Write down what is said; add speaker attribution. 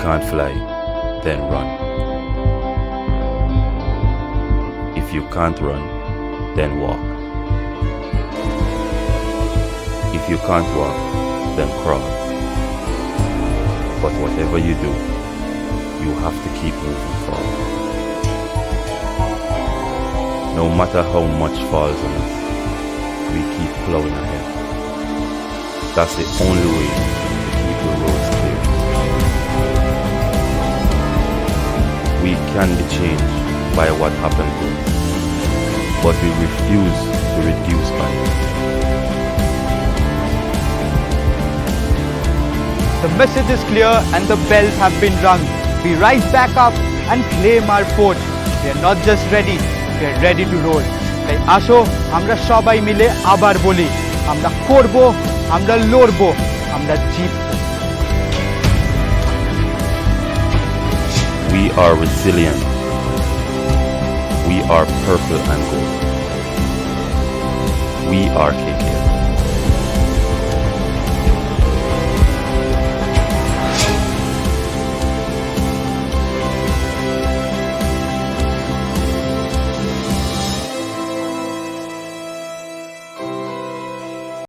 Speaker 1: can't fly, then run. If you can't run, then walk. If you can't walk, then crawl. But whatever you do, you have to keep moving forward. No matter how much falls on us, we keep plowing ahead. That's the only way to keep the roads clear. We can be changed by what happened to us, but we refuse to reduce by it.
Speaker 2: The message is clear and the bells have been rung. We rise back up and claim our fort. We are not just ready, we are ready to roll. তাই আসো আমরা সবাই মিলে আবার বলি, আমরা করব, আমরা লড়ব, আমরা জিতব।
Speaker 1: We are resilient. We are purple and gold. We are KKR.